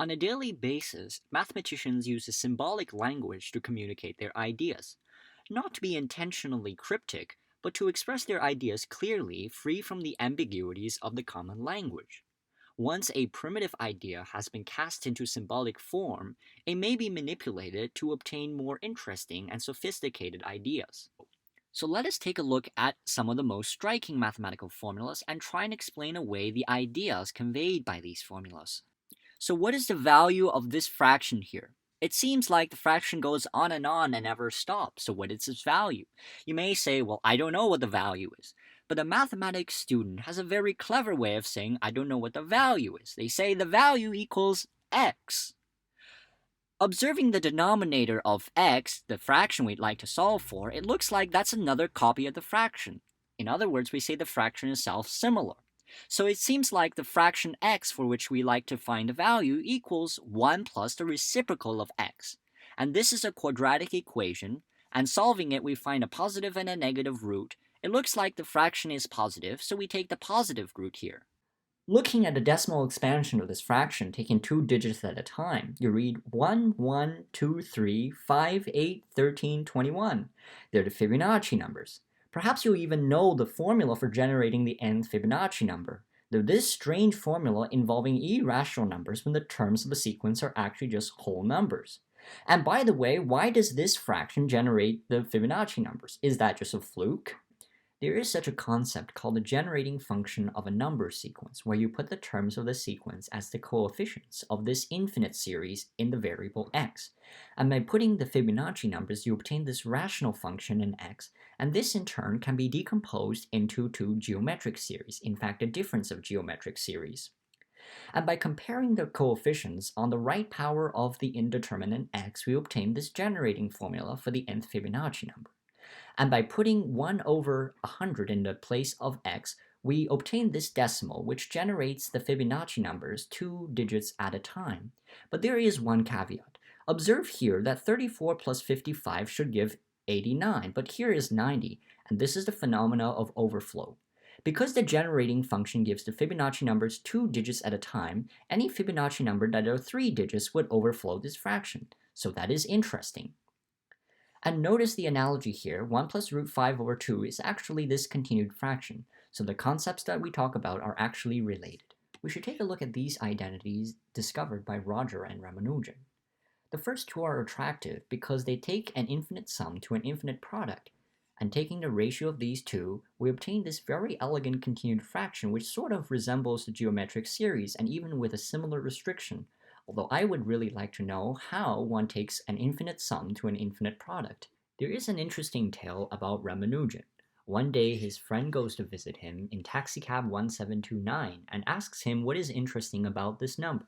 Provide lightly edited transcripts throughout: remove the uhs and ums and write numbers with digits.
On a daily basis, mathematicians use a symbolic language to communicate their ideas, not to be intentionally cryptic, but to express their ideas clearly, free from the ambiguities of the common language. Once a primitive idea has been cast into symbolic form, it may be manipulated to obtain more interesting and sophisticated ideas. So let us take a look at some of the most striking mathematical formulas and try and explain away the ideas conveyed by these formulas. So what is the value of this fraction here? It seems like the fraction goes on and never stops. So what is its value? You may say, well, I don't know what the value is. But a mathematics student has a very clever way of saying, I don't know what the value is. They say the value equals x. Observing the denominator of x, the fraction we'd like to solve for, it looks like that's another copy of the fraction. In other words, we say the fraction is self-similar. So it seems like the fraction x for which we like to find the value equals 1 plus the reciprocal of x. And this is a quadratic equation, and solving it we find a positive and a negative root. It looks like the fraction is positive, so we take the positive root here. Looking at the decimal expansion of this fraction, taking 2 digits at a time, you read 1, 1, 2, 3, 5, 8, 13, 21. They're the Fibonacci numbers. Perhaps you'll even know the formula for generating the nth Fibonacci number, though this strange formula involving irrational numbers when the terms of the sequence are actually just whole numbers. And by the way, why does this fraction generate the Fibonacci numbers? Is that just a fluke? There is such a concept called the generating function of a number sequence, where you put the terms of the sequence as the coefficients of this infinite series in the variable x. And by putting the Fibonacci numbers, you obtain this rational function in x, and this in turn can be decomposed into two geometric series, in fact a difference of geometric series. And by comparing the coefficients on the right power of the indeterminate x, we obtain this generating formula for the nth Fibonacci number. And by putting 1 over 100 in the place of x, we obtain this decimal, which generates the Fibonacci numbers 2 digits at a time. But there is one caveat. Observe here that 34 plus 55 should give 89, but here is 90, and this is the phenomena of overflow. Because the generating function gives the Fibonacci numbers 2 digits at a time, any Fibonacci number that are 3 digits would overflow this fraction. So that is interesting. And notice the analogy here, 1 plus root 5 over 2 is actually this continued fraction, so the concepts that we talk about are actually related. We should take a look at these identities discovered by Roger and Ramanujan. The first two are attractive because they take an infinite sum to an infinite product, and taking the ratio of these two, we obtain this very elegant continued fraction which sort of resembles the geometric series and even with a similar restriction, although I would really like to know how one takes an infinite sum to an infinite product. There is an interesting tale about Ramanujan. One day his friend goes to visit him in taxicab 1729 and asks him what is interesting about this number.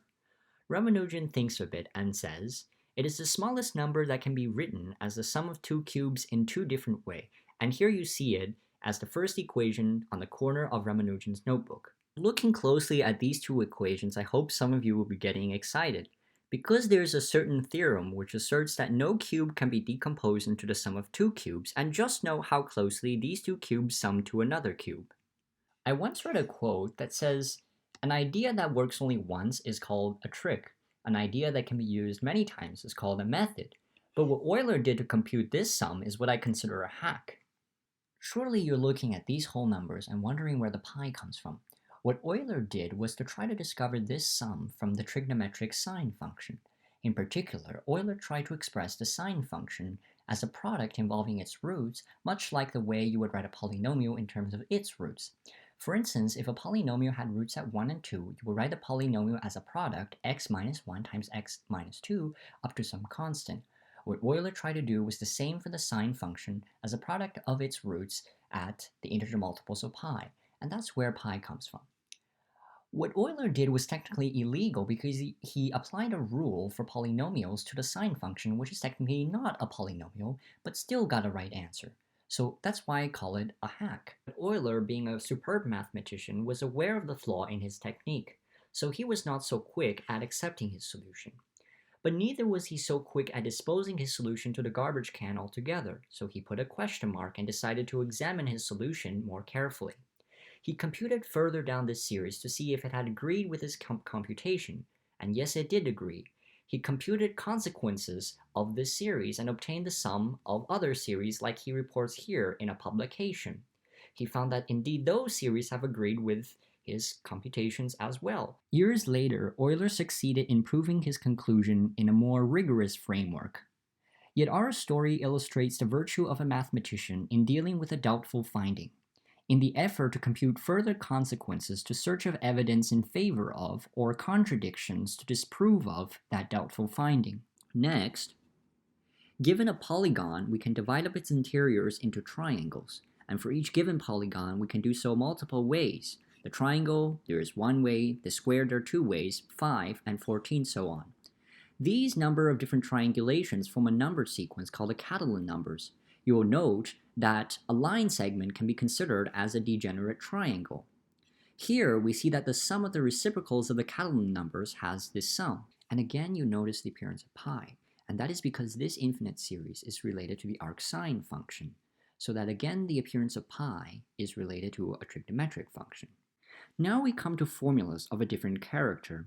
Ramanujan thinks a bit and says, "It is the smallest number that can be written as the sum of two cubes in two different ways, and here you see it as the first equation on the corner of Ramanujan's notebook." Looking closely at these two equations, I hope some of you will be getting excited, because there is a certain theorem which asserts that no cube can be decomposed into the sum of two cubes, and just note how closely these two cubes sum to another cube. I once read a quote that says, "An idea that works only once is called a trick. An idea that can be used many times is called a method. But what Euler did to compute this sum is what I consider a hack." Surely you're looking at these whole numbers and wondering where the pi comes from. What Euler did was to try to discover this sum from the trigonometric sine function. In particular, Euler tried to express the sine function as a product involving its roots, much like the way you would write a polynomial in terms of its roots. For instance, if a polynomial had roots at 1 and 2, you would write the polynomial as a product x minus 1 times x minus 2 up to some constant. What Euler tried to do was the same for the sine function as a product of its roots at the integer multiples of pi, and that's where pi comes from. What Euler did was technically illegal because he applied a rule for polynomials to the sine function, which is technically not a polynomial, but still got a right answer. So that's why I call it a hack. But Euler, being a superb mathematician, was aware of the flaw in his technique, so he was not so quick at accepting his solution. But neither was he so quick at disposing his solution to the garbage can altogether, so he put a question mark and decided to examine his solution more carefully. He computed further down this series to see if it had agreed with his computation, And yes, it did agree. He computed consequences of this series and obtained the sum of other series like he reports here in a publication. He found that indeed those series have agreed with his computations as well. Years later, Euler succeeded in proving his conclusion in a more rigorous framework. Yet our story illustrates the virtue of a mathematician in dealing with a doubtful finding, in the effort to compute further consequences to search of evidence in favor of or contradictions to disprove of that doubtful finding. Next, given a polygon, we can divide up its interiors into triangles, and for each given polygon, we can do so multiple ways. The triangle, there is one way, the square, there are two ways, 5 and 14, so on. These number of different triangulations form a numbered sequence called the Catalan numbers. You will note that a line segment can be considered as a degenerate triangle. Here, we see that the sum of the reciprocals of the Catalan numbers has this sum. And again, you notice the appearance of pi. And that is because this infinite series is related to the arcsine function. So that again, the appearance of pi is related to a trigonometric function. Now we come to formulas of a different character.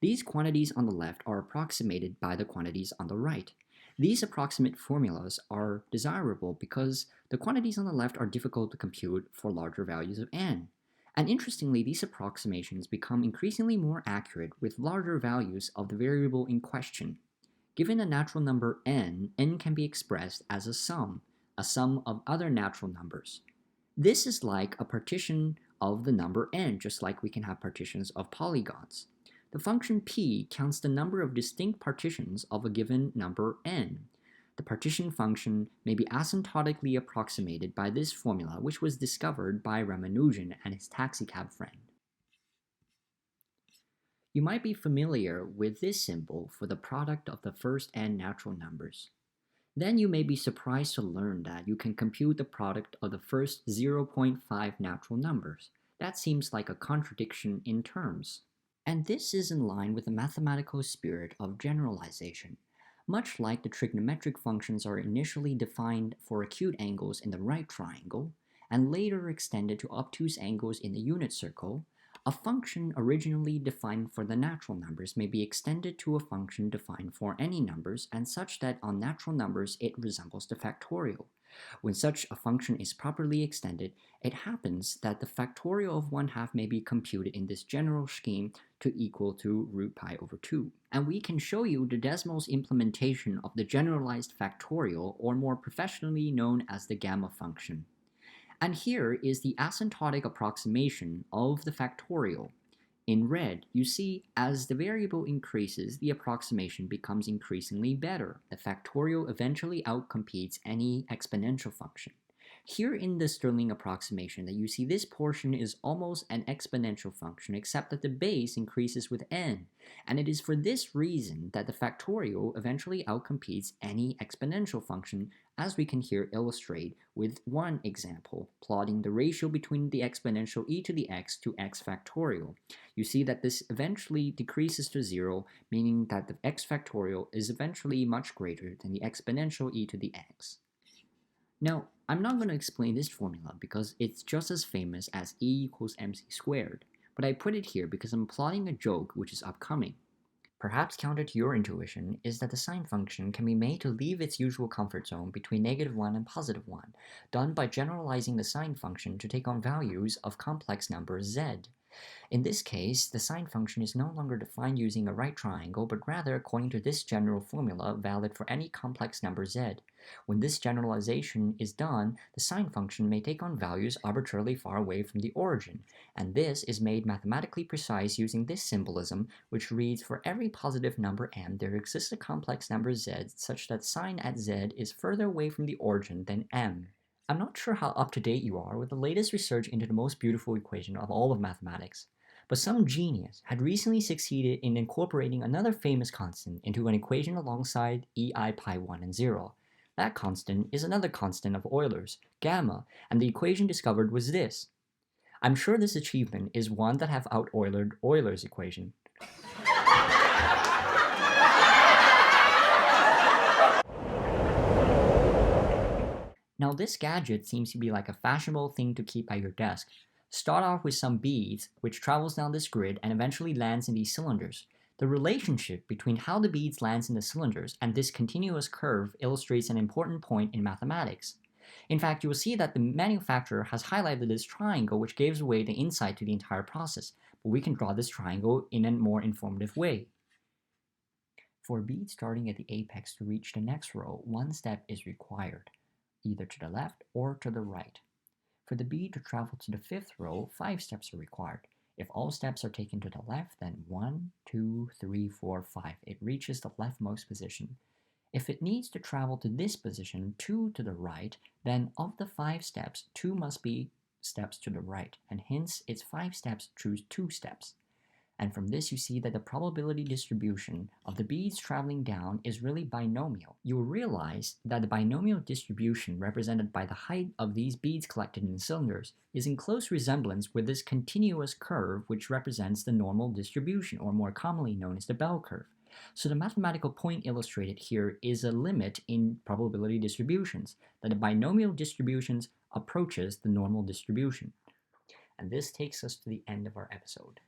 These quantities on the left are approximated by the quantities on the right. These approximate formulas are desirable because the quantities on the left are difficult to compute for larger values of n. And interestingly, these approximations become increasingly more accurate with larger values of the variable in question. Given a natural number n can be expressed as a sum of other natural numbers. This is like a partition of the number n, just like we can have partitions of polygons. The function p counts the number of distinct partitions of a given number n. The partition function may be asymptotically approximated by this formula, which was discovered by Ramanujan and his taxicab friend. You might be familiar with this symbol for the product of the first n natural numbers. Then you may be surprised to learn that you can compute the product of the first 0.5 natural numbers. That seems like a contradiction in terms. And this is in line with the mathematical spirit of generalization. Much like the trigonometric functions are initially defined for acute angles in the right triangle, and later extended to obtuse angles in the unit circle, a function originally defined for the natural numbers may be extended to a function defined for any numbers, and such that on natural numbers it resembles the factorial. When such a function is properly extended, it happens that the factorial of 1/2 may be computed in this general scheme to equal to root pi over 2. And we can show you the Desmos implementation of the generalized factorial, or more professionally known as the gamma function. And here is the asymptotic approximation of the factorial. In red, you see as the variable increases, the approximation becomes increasingly better. The factorial eventually outcompetes any exponential function. Here in the Stirling approximation that you see, this portion is almost an exponential function, except that the base increases with n, and it is for this reason that the factorial eventually outcompetes any exponential function, as we can here illustrate with one example, plotting the ratio between the exponential e to the x to x factorial. You see that this eventually decreases to 0, meaning that the x factorial is eventually much greater than the exponential e to the x. Now, I'm not going to explain this formula because it's just as famous as E equals mc squared, but I put it here because I'm plotting a joke which is upcoming. Perhaps counter to your intuition is that the sine function can be made to leave its usual comfort zone between -1 and +1, done by generalizing the sine function to take on values of complex number z. In this case, the sine function is no longer defined using a right triangle, but rather according to this general formula valid for any complex number z. When this generalization is done, the sine function may take on values arbitrarily far away from the origin, and this is made mathematically precise using this symbolism, which reads, for every positive number m, there exists a complex number z such that sine at z is further away from the origin than m. I'm not sure how up to date you are with the latest research into the most beautiful equation of all of mathematics, but some genius had recently succeeded in incorporating another famous constant into an equation alongside ei pi 1 and 0. That constant is another constant of Euler's, gamma, and the equation discovered was this. I'm sure this achievement is one that have out-Eulered Euler's equation. Now this gadget seems to be like a fashionable thing to keep at your desk. Start off with some beads, which travels down this grid and eventually lands in these cylinders. The relationship between how the beads lands in the cylinders and this continuous curve illustrates an important point in mathematics. In fact, you will see that the manufacturer has highlighted this triangle, which gives away the insight to the entire process, but we can draw this triangle in a more informative way. For a bead starting at the apex to reach the next row, one step is required, either to the left or to the right. For the bead to travel to the fifth row, 5 steps are required. If all steps are taken to the left, then 1, 2, 3, 4, 5. It reaches the leftmost position. If it needs to travel to this position, 2 to the right, then of the 5 steps, 2 must be steps to the right, and hence its 5 steps choose 2 steps. And from this you see that the probability distribution of the beads traveling down is really binomial. You will realize that the binomial distribution represented by the height of these beads collected in the cylinders is in close resemblance with this continuous curve which represents the normal distribution, or more commonly known as the bell curve. So the mathematical point illustrated here is a limit in probability distributions, that the binomial distributions approaches the normal distribution. And this takes us to the end of our episode.